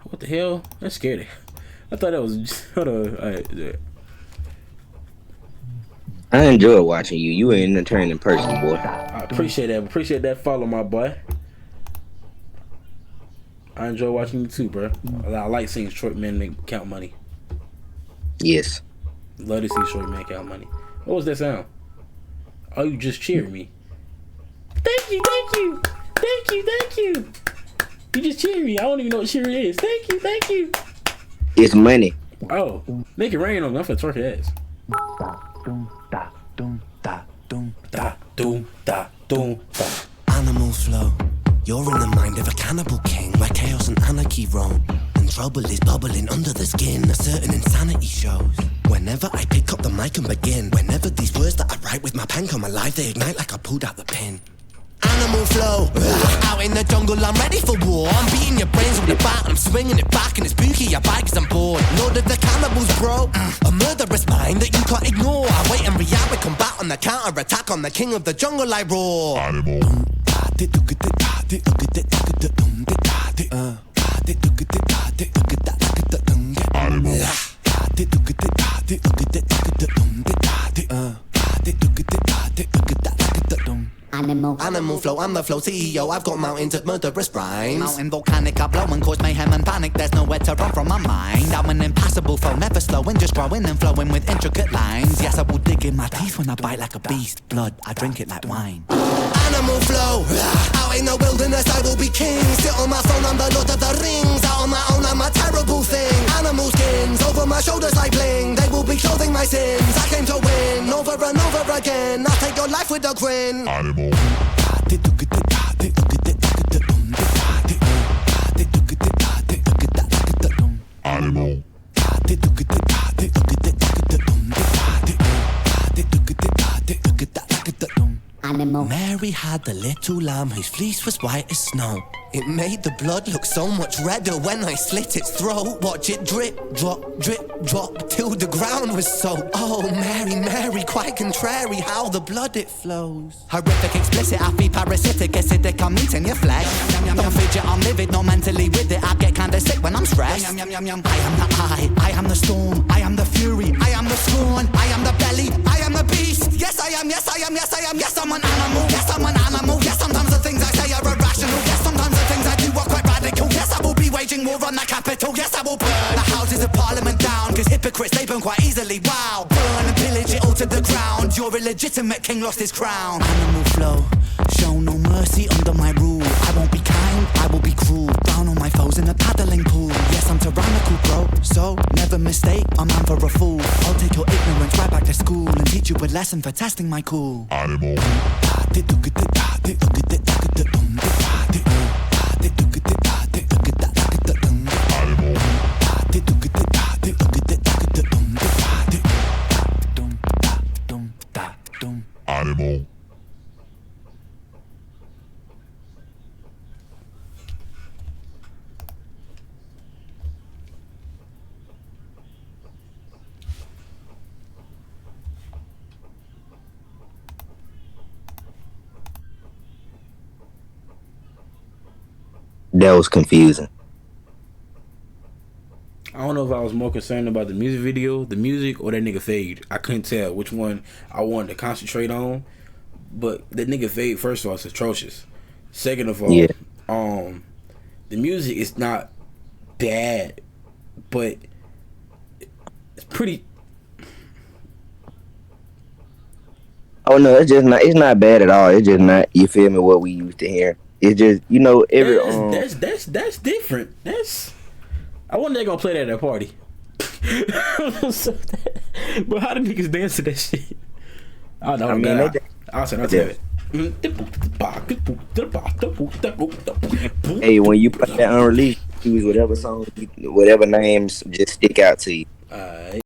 What the hell? That scared it. I thought that was. Hold on. All right. I enjoy watching you. You an entertaining person, boy. I appreciate that. Appreciate that follow, my boy. I enjoy watching you too, bro. I like seeing short men make count money. Yes. Love to see short men count money. What was that sound? Oh, you just cheered me. Thank you, thank you, thank you, thank you. You just cheered me. I don't even know what cheering is. Thank you, thank you. It's money. Oh, make it rain on me. I'm finna twerk your ass. Animal flow. You're in the mind of a cannibal king, where chaos and anarchy roam, and trouble is bubbling under the skin. A certain insanity shows whenever I pick up the mic and begin. Whenever these words that I write with my pen come alive, they ignite like I pulled out the pin. Animal flow, out in the jungle, I'm ready for war. I'm beating your brains with the bat, and I'm swinging it back, and it's spooky, I bite 'cause I'm bored. Lord of the cannibals, bro, a murderous mind that you can't ignore. I wait and react with combat on the counter-attack. On the king of the jungle, I roar. Animal. Animal flow, I'm the flow CEO. I've got mountains of murderous rhymes. Mountain volcanic, I blow and cause mayhem and panic. There's nowhere to run from my mind. I'm an impassable foe, never slowing, just growing and flowing with intricate lines. Yes, I will dig in my teeth when I bite like a beast. Blood, I drink it like wine. Animal flow, out in the wilderness I will be king. Sit on my throne, I'm the Lord of the Rings. Out on my own, I'm a terrible thing. Animal skins over my shoulders like bling. They will be clothing my sins. I came to win over and over again. I'll take your life with a grin. Animal. Animal. Animal. Mary had the little lamb whose fleece was white as snow. It made the blood look so much redder when I slit its throat. Watch it drip, drop, till the ground was soaked. Oh, Mary, Mary, quite contrary how the blood it flows. Horrific, explicit, happy, parasitic, acidic, I'm eating your flesh. Don't fidget, I'm livid, not mentally with it. I get kinda sick when I'm stressed. I am the I am the storm, I am the fury, I am the scorn, I am the belly, I am the beast. Yes, I am, yes, I am, yes, I am, yes, I'm an animal, yes, I'm an animal. Yes, sometimes the things I say are irrational. Yes, sometimes the things I do are quite radical. Yes, I will be waging war on the capital. Yes, I will burn the houses of parliament down, 'cause hypocrites, they burn quite easily. Wow, burn and pillage it all to the ground. Your illegitimate king lost his crown. Animal flow, show no mercy under my rule. I won't be kind, I will be cruel. Down on my foes in a paddling pool. Yes, I'm tyrannical, bro, so never mistake a man for a fool. I'll take your ignorance right back to school and teach you a lesson for testing my cool. Animal. Animal. That was confusing. I don't know if I was more concerned about the music video, the music, or that nigga fade. I couldn't tell which one I wanted to concentrate on. But that nigga fade, first of all, is atrocious. Second of all, yeah. The music is not bad, but it's pretty. Oh no, it's just not. It's not bad at all. It's just not. You feel me? What we used to hear. It's just, you know, every. That's different. I wonder they gonna play that at a party. But how do niggas dance to that shit? Oh no, I mean, I'll tell it. Hey, when you play that unreleased, choose whatever song, whatever names just stick out to you.